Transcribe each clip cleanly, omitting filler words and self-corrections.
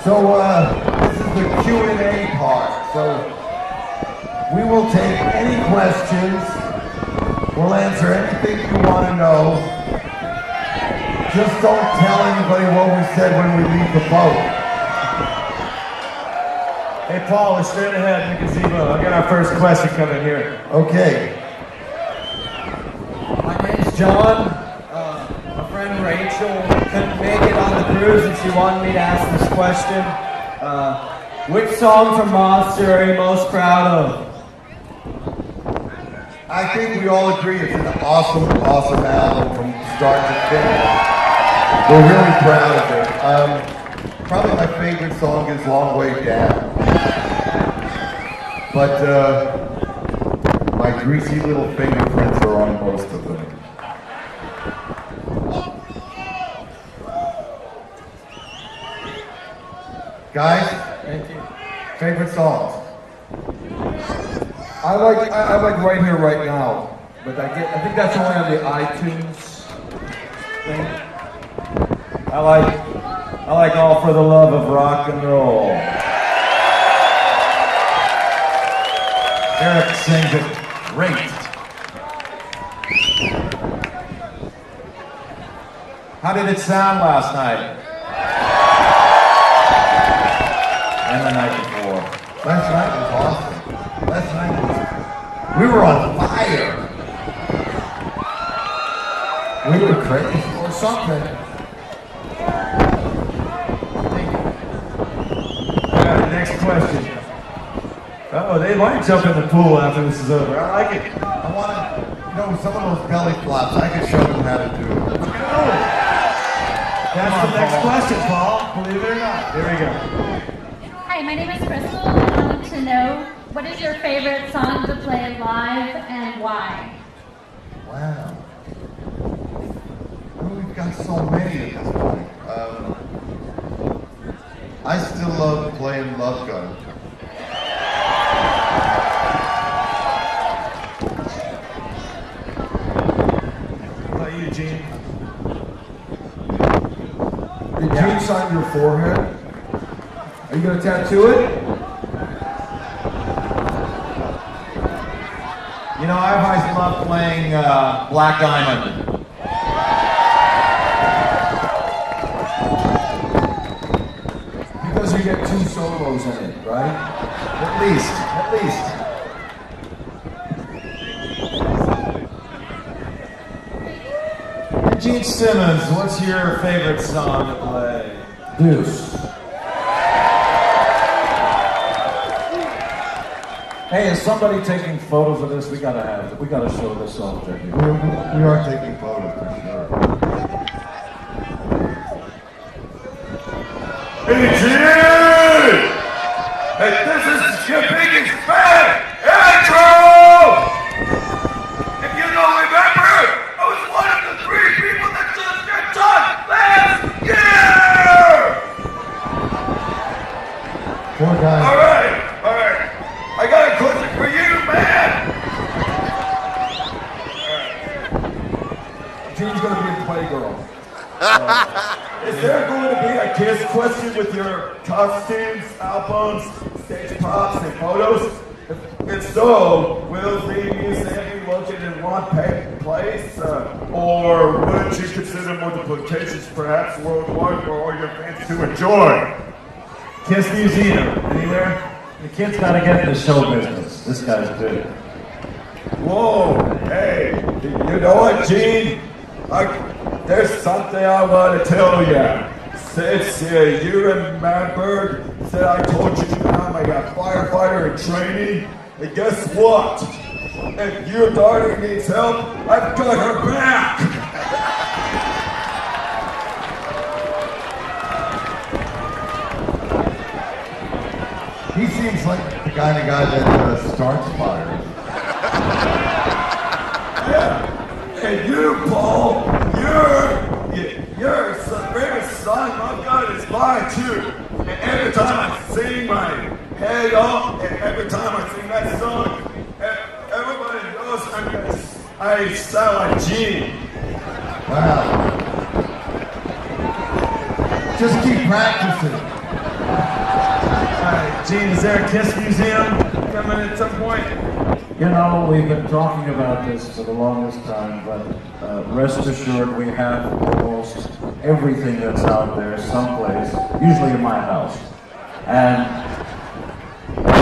So this is the Q&A part. So we will take any questions. We'll answer anything you want to know. Just don't tell anybody what we said when we leave the boat. Hey Paul, we're straight ahead in the gazebo. I got our first question coming here. Okay. My name's John. My friend Rachel couldn't make it on the cruise and she wanted me to ask this question. Which song from Monster are you most proud of? I think we all agree it's an awesome, awesome album from start to finish. We're really proud of it. Probably my favorite song is Long Way Down. But my greasy little fingerprints are on most of them. Guys, Thank you. favorite songs? I like Right Here, Right Now, but I think that's only on the iTunes thing. I like All for the Love of Rock and Roll. Eric sings it great. How did it sound last night? And the night before. Last night was awesome. Last night we were on fire. We were crazy or something. All right, next question. Oh, they might jump in the pool after this is over. I like it. I want to know some of those belly flops. I can show them how to do it. That's the next question, Paul. Believe it or not. Here we go. Hi, my name is Crystal. I wanted to know, what is your favorite song to play live and why? Wow. Well, we've got so many at this point. I still love playing Love Gun. How about you, Gene? Did Gene sign your forehead? Are you gonna tattoo it? You know, I've always loved playing Black Diamond. Because you get 2 solos in it, right? At least. Gene Simmons, what's your favorite song to play? Deuce. Hey, is somebody taking photos of this? We gotta show this off to you. We are taking photos for sure. Hey, Gene! Hey, this is your biggest fan, Andrew! If you don't remember, I was one of the 3 people that just got done last year! Poor guy. All right. I got a question for you, man! Gene's gonna be a Playgirl. Is there going to be a Kiss question with your costumes, albums, stage props, and photos? If so, will the museum be located in one place? Or would you consider multiplications perhaps worldwide for all your fans to enjoy? Kiss Museum, anywhere? The kid's gotta get in the show business. This guy's good. Whoa, hey, you know what, Gene? There's something I want to tell you. Since you remembered that I told you I'm a firefighter in training, and guess what? If your daughter needs help, I've got her back. He seems like the guy that starts fires. Yeah. And you, Paul, your favorite song, my God, is mine too. And every time I sing my head off, and every time I sing that song, everybody knows I sound like Gene. Wow. Just keep practicing. Gene, is there a Kiss museum coming at some point? You know, we've been talking about this for the longest time, but rest assured we have almost everything that's out there someplace, usually in my house. And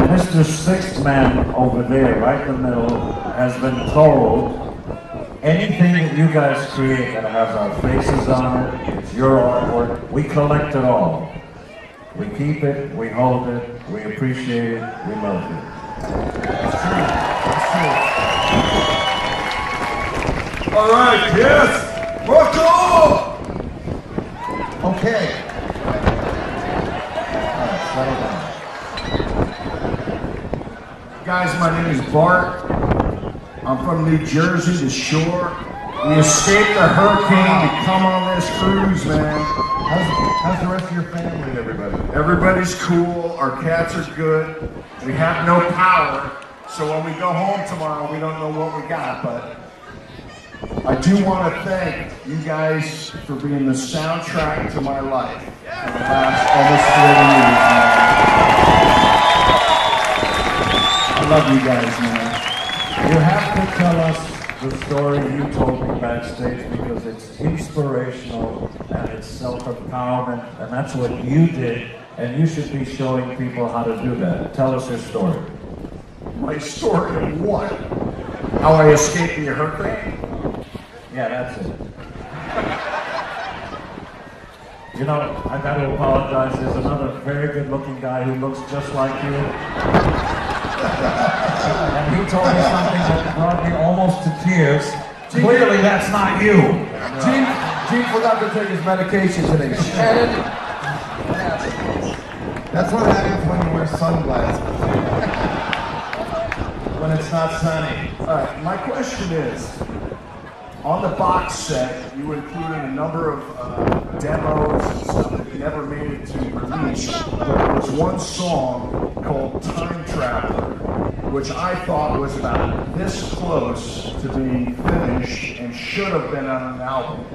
Mr. Sixth Man over there, right in the middle, has been told anything that you guys create that has our faces on it, it's your artwork, we collect it all. We keep it, we hold it, we appreciate it, we love it. All right, yes. Rock on! Okay. Settle down. Guys, my name is Bart. I'm from New Jersey, the shore. We escaped a hurricane to come on this cruise, man. How's the rest of your family and everybody? Everybody's cool. Our cats are good. We have no power, so when we go home tomorrow, we don't know what we got. But I do want to thank you guys for being the soundtrack to my life for the last almost 40 years, man. I love you guys, man. You have to tell us the story you told me backstage because it's inspirational and it's self-empowerment and that's what you did and you should be showing people how to do that. Tell us your story. My story of what? How I escaped the hurricane? Yeah, that's it. You know, I got to apologize. There's another very good-looking guy who looks just like you. And he told me something that brought me almost to tears. Clearly, that's not you. Gene forgot to take his medication today. Shannon. That's what happens when you wear sunglasses. When it's not sunny. All right, my question is, on the box set, you included a number of demos and stuff that never made it to release, but there was one song called Time Traveler, which I thought was about this close to being finished and should have been on an album.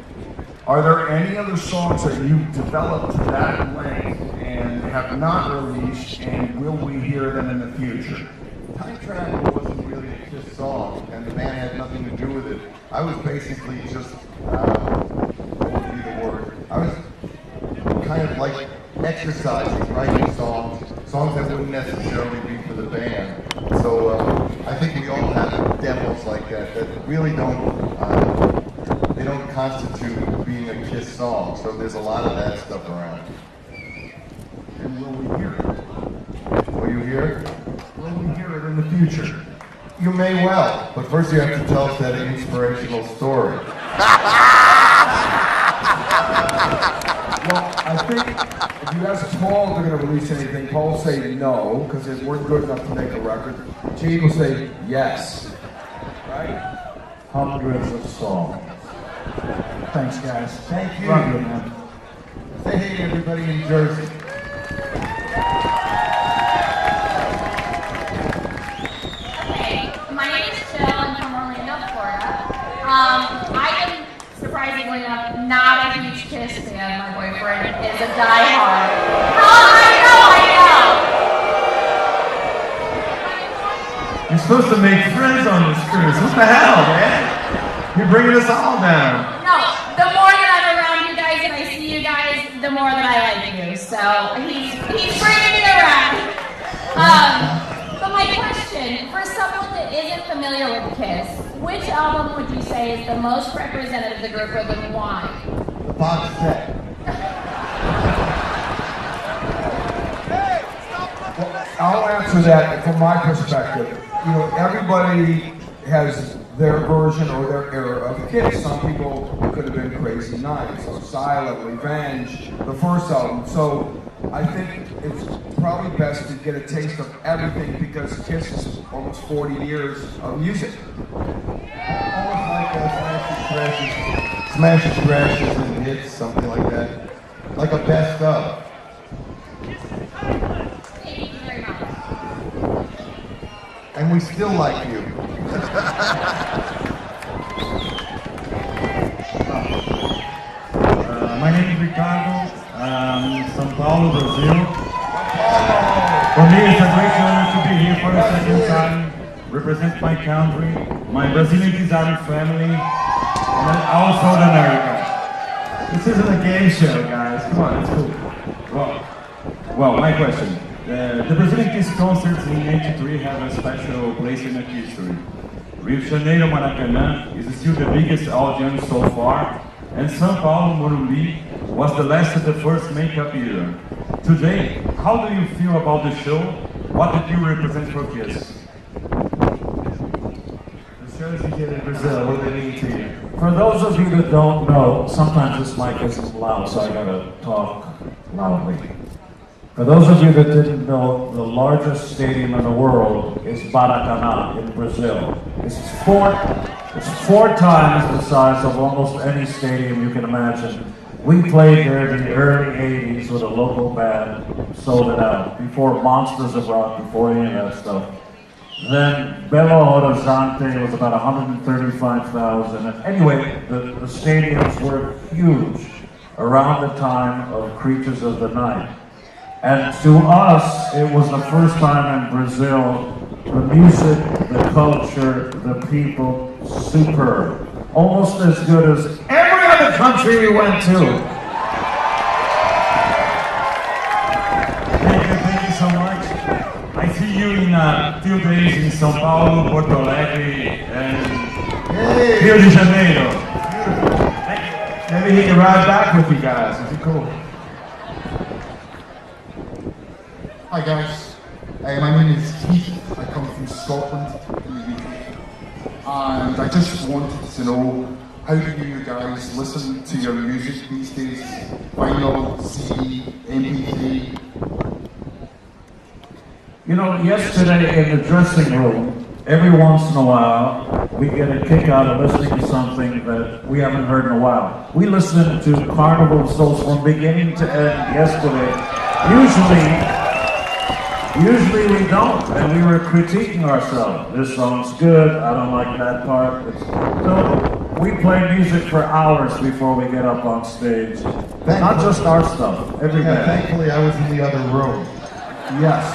Are there any other songs that you've developed to that length and have not released, and will we hear them in the future? Time Traveler wasn't really a Kiss song, and the band had nothing to do with it. I was basically just, what would be the word? I was kind of like exercising, writing songs that wouldn't necessarily be for the band. So I think we all have demos like that really they don't constitute being a Kiss song. So there's a lot of that stuff around. And will we hear it? Will you hear it? Will we hear it in the future? You may well, but first you have to tell us that inspirational story. Well, I think if you ask Paul if they're going to release anything, Paul will say no, because they weren't good enough to make a record. Gene will say yes. Right? Hundreds of songs. Thanks, guys. Thank you. Love you, man. Say hey to everybody in Jersey. My name is Jill. I'm from Orlando, Florida. I am, surprisingly enough, not a huge Kiss fan. My boyfriend is a diehard. Oh, I know! You're supposed to make friends on this cruise. What the hell, man? You're bringing us all down. No, the more that I'm around you guys and I see you guys, the more that I like you. So he's bringing me around. But my question, for someone that isn't familiar with Kiss, which album would you say is the most representative of the group and why? The box set. Well, I'll answer that from my perspective. You know, everybody has their version or their era of Kiss. Some people could have been Crazy Nights, or Silent, Revenge, the first album. So I think it's probably best to get a taste of everything because Kiss is almost 40 years of music. Almost like smashes, crashes, and hits, something like that. Like a best of. Thank you very much. And we still like you. My name is Ricardo. São Paulo, Brazil. For me, it's a great honor to be here for the second time, represent my country, my Brazilian design family, and also the America. This isn't a game show, guys. Come on, it's cool. Well, my question. The Brazilian Kiss concerts in '83 have a special place in the history. Rio de Janeiro Maracanã is still the biggest audience so far, and São Paulo Morumbi was the last of the first makeup era. Today, how do you feel about the show? What did you represent for Kiss? The shows you did in Brazil, what do they mean to you? For those of you that don't know, sometimes this mic isn't loud, so I gotta talk loudly. For those of you that didn't know, the largest stadium in the world is Maracanã in Brazil. It's four times the size of almost any stadium you can imagine. We played there in the early 80s with a local band, sold it out, before Monsters of Rock, before any of that stuff. Then Belo Horizonte was about 135,000. And anyway, the stadiums were huge around the time of Creatures of the Night. And to us, it was the first time in Brazil, the music, the culture, the people, superb. Almost as good as every other country we went to. Thank you so much. I see you in a few days in São Paulo, Porto Alegre, and Rio de Janeiro. Maybe he can ride back with you guys. It'd be cool. Hi guys, my name is Keith. I come from Scotland in the UK, and I just wanted to know, how do you guys listen to your music these days? Vinyl, CD, MP3? You know, yesterday in the dressing room, every once in a while, we get a kick out of listening to something that we haven't heard in a while. We listened to Carnival of Souls from beginning to end yesterday. Usually we don't, and we were critiquing ourselves. This song's good, I don't like that part. So we play music for hours before we get up on stage. Not just our stuff, every day. Thankfully I was in the other room. Yes.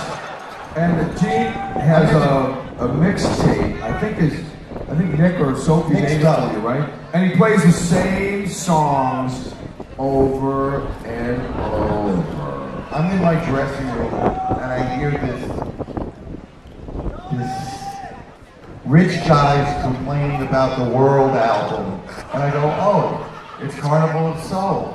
And Gene has a mixtape. I think Nick or Sophie made it for you, right? And he plays the same songs over and over. I'm in my dressing room and I hear this rich guys complaining about the World album. And I go, oh, it's Carnival of Soul.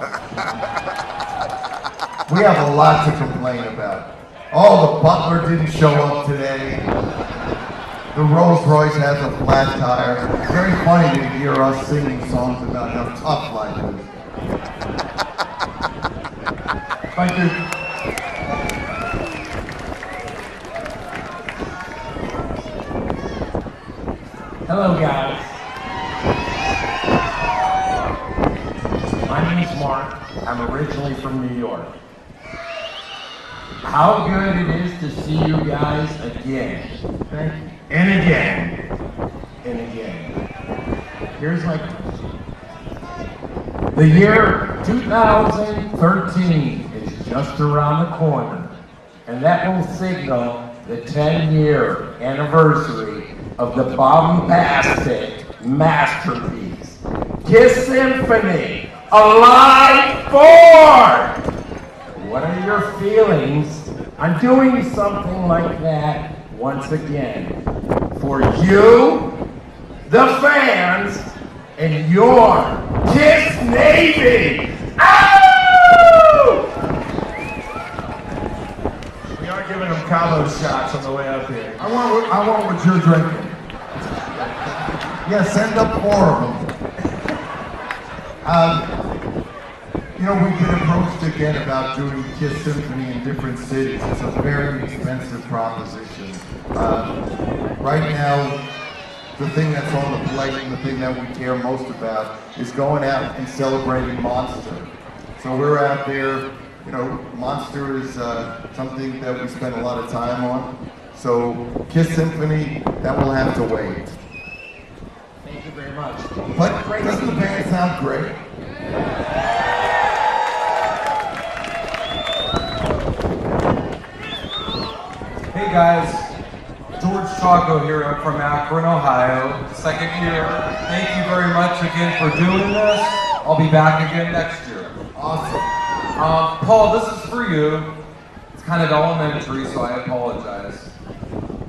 We have a lot to complain about. Oh, the butler didn't show up today. The Rolls Royce has a flat tire. It's very funny to hear us singing songs about how tough life is. Thank you. Hello guys. My name is Mark. I'm originally from New York. How good it is to see you guys again. Thank you. And again. And again. Here's my question. The year 2013 is just around the corner, and that will signal the 10-year anniversary of the bombastic masterpiece, Kiss Symphony, Alive 4! What are your feelings on doing something like that once again? For you, the fans, and your Kiss Navy! Ow! We are giving them Cabo shots on the way up here. I want what you're drinking. Yeah, send up 4 of them. You know, we've been approached again about doing Kiss Symphony in different cities. It's a very expensive proposition. Right now, the thing that's on the plate and the thing that we care most about is going out and celebrating Monster. So we're out there, you know, Monster is something that we spend a lot of time on. So Kiss Symphony, that will have to wait. Thank you very much. But doesn't the band sound great? Hey guys, George Chaco here. I'm from Akron, Ohio. Second year. Thank you very much again for doing this. I'll be back again next year. Awesome. Paul, this is for you. It's kind of elementary, so I apologize.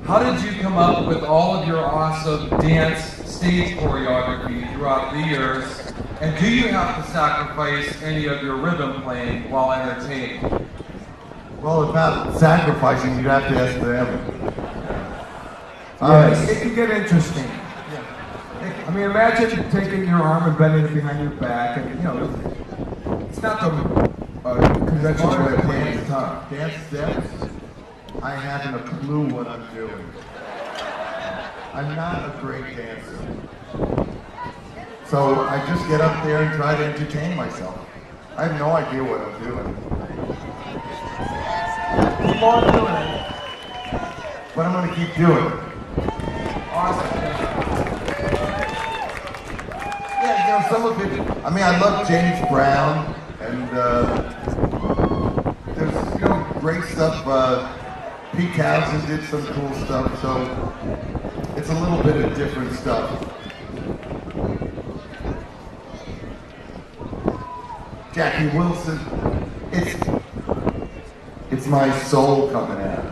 How did you come up with all of your awesome dance stage choreography throughout the years? And do you have to sacrifice any of your rhythm playing while entertaining? Well, about sacrificing, you'd have to ask them. It can get interesting. I mean, imagine taking your arm and bending it behind your back, and you know, it's not the conventional way of playing the guitar. Dance steps, I haven't a clue what I'm doing. I'm not a great dancer. So I just get up there and try to entertain myself. I have no idea what I'm doing. Keep on doing it. But I'm going to keep doing it. Awesome. Yeah, you know, some of it, I mean, I love James Brown, and there's, you know, great stuff. Pete Townsend did some cool stuff, so it's a little bit of different stuff. Jackie Wilson, it's my soul coming out.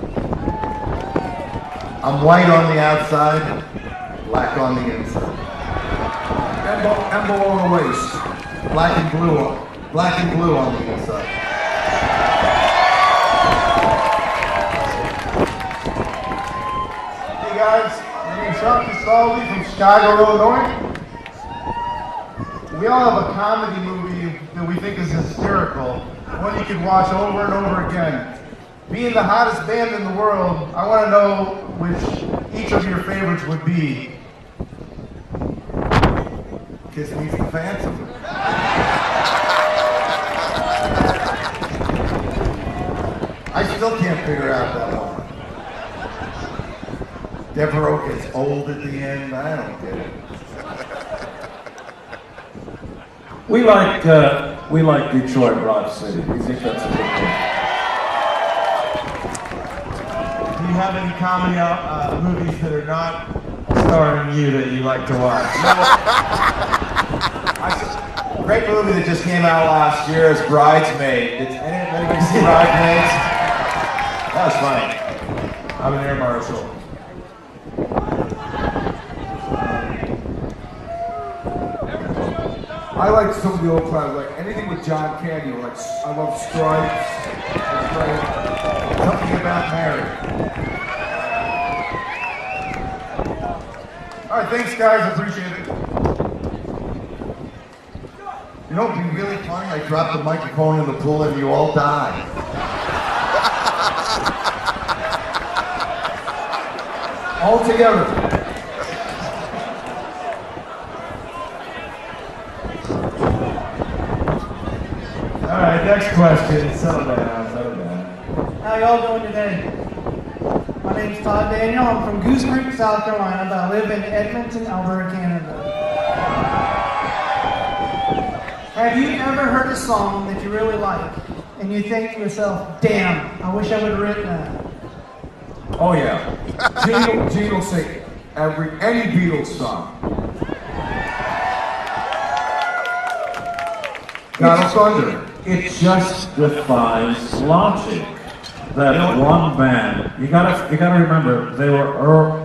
I'm white on the outside, black on the inside. And below the waist. Black and blue on the inside. Hey guys, my name's Sean Castaldi from Chicago, Illinois. We all have a comedy movie that we think is hysterical, one you could watch over and over again. Being the hottest band in the world, I want to know which each of your favorites would be. Kiss Me the Phantom. I still can't figure out that one. Devereaux gets old at the end. I don't get it. We like Detroit Rock City. We think that's a good one. Do you have any comedy movies that are not starring you that you like to watch? Great movie that just came out last year is Bridesmaid. Did anybody see Bridesmaids? That was funny. I'm an air marshal. I like some of the old classics, like anything with John Candy. Like I love Stripes. It's great. Something About Mary. All right, thanks guys, appreciate it. You know, it'd be really funny. I dropped the microphone in the pool and you all died. All together. All right, next question. Settle down. How y'all doing today? My name's Todd Daniel. I'm from Goose Creek, South Carolina, but I live in Edmonton, Alberta, Canada. Have you ever heard a song that you really like, and you think to yourself, damn, I wish I would have written that? Oh yeah. Gene will sing any Beatles song. God of Thunder. It just defies logic. That one band, you gotta remember, they were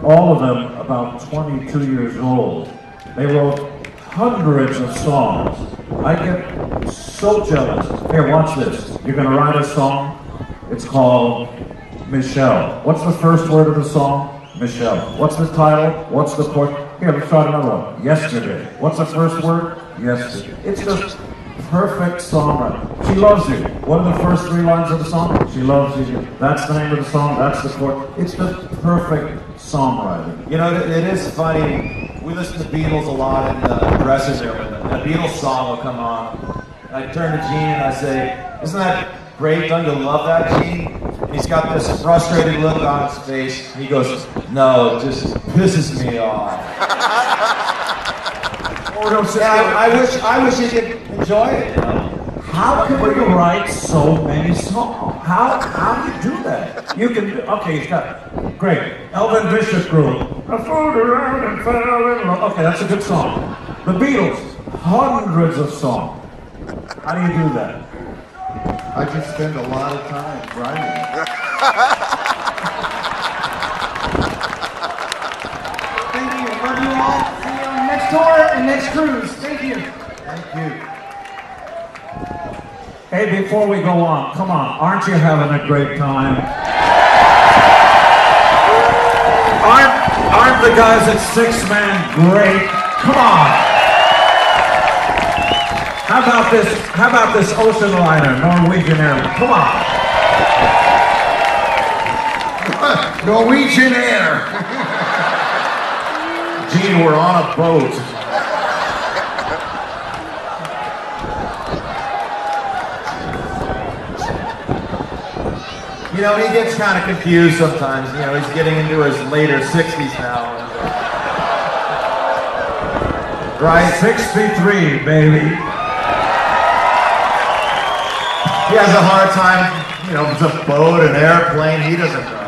all of them about 22 years old. They wrote hundreds of songs. I get so jealous. Here, watch this. You're gonna write a song. It's called Michelle. What's the first word of the song? Michelle. What's the title? What's the chord? Here, let's try another one. Yesterday. What's the first word? Yesterday. It's just perfect songwriting. She loves you. What are the first three lines of the song? She loves you. That's the name of the song. That's the chord. It's just perfect songwriting. You know, it is funny. We listen to Beatles a lot in the dressing room, and a Beatles song will come on. I turn to Gene and I say, "Isn't that great? Don't you love that, Gene?" And he's got this frustrated look on his face. He goes, "No, it just pisses me off." I wish you could enjoy it. You know? How can you write so many songs? How do you do that? You can do, okay, he's got, great. Elvin Bishop Group. I fooled around and fell in love. Okay, that's a good song. The Beatles, hundreds of songs. How do you do that? I just spend a lot of time writing. Thank you. Love you all. See you on the next tour and next cruise. Thank you. Thank you. Hey, before we go on, come on, aren't you having a great time? Aren't the guys at Six Man great? Come on. How about this ocean liner, Norwegian Air? Come on. Norwegian Air. Gene, we're on a boat. You know, he gets kind of confused sometimes. You know, he's getting into his later 60s now. Right, 63, baby. He has a hard time, you know, it's a boat, an airplane, he doesn't know.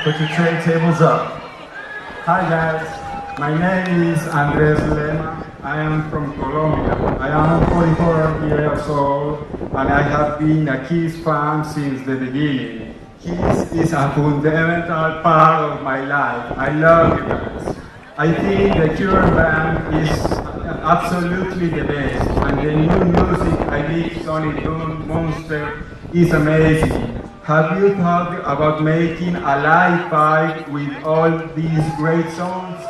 Put your tray tables up. Hi guys, my name is Andres Lema. I am from Colombia. I am 44 years old and I have been a Kiss fan since the beginning. Kiss is a fundamental part of my life. I love you guys. I think the Cure band is absolutely the best and the new music I mix Sonic Boom Monster is amazing. Have you thought about making a live fight with all these great songs?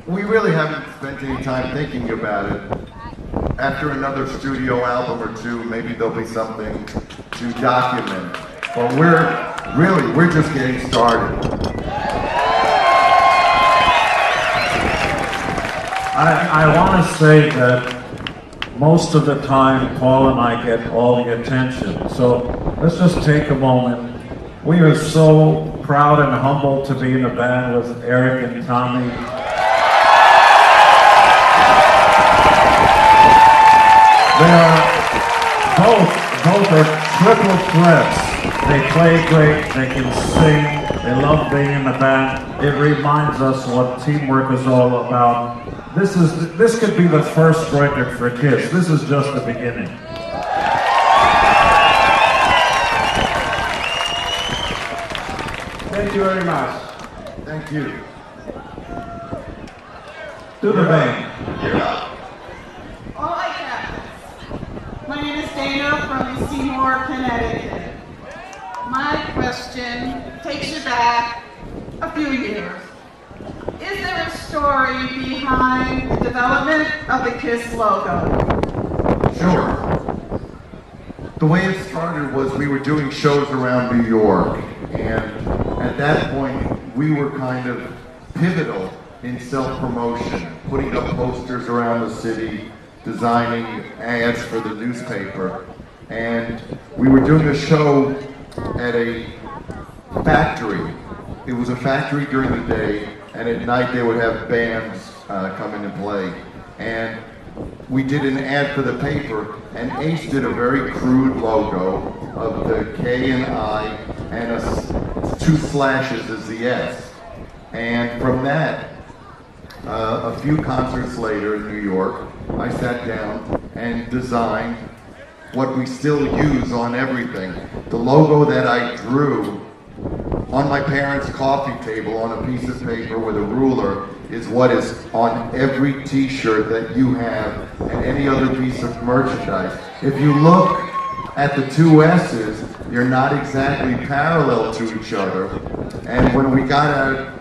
We really haven't spent any time thinking about it. After another studio album or two, maybe there'll be something to document. But we're just getting started. I want to say that most of the time, Paul and I get all the attention. So let's just take a moment. We are so proud and humbled to be in a band with Eric and Tommy. They are both are triple threats. They play great, they can sing, they love being in the band. It reminds us what teamwork is all about. This could be the first record for Kiss. This is just the beginning. Thank you very much. Thank you. Do the band. You're up. All right, guys. My name is Dana from Seymour, Connecticut. My question takes you back a few years. Is there a story behind the development of the KISS logo? Sure. The way it started was we were doing shows around New York, and at that point we were kind of pivotal in self-promotion, putting up posters around the city, designing ads for the newspaper, and we were doing a show at a factory. It was a factory during the day, and at night they would have bands come in and play. And we did an ad for the paper, and Ace did a very crude logo of the K and I, and two slashes as the S. And from that, a few concerts later in New York, I sat down and designed what we still use on everything. The logo that I drew on my parents' coffee table on a piece of paper with a ruler is what is on every t-shirt that you have and any other piece of merchandise. If you look at the two S's, you're not exactly parallel to each other. And when we got out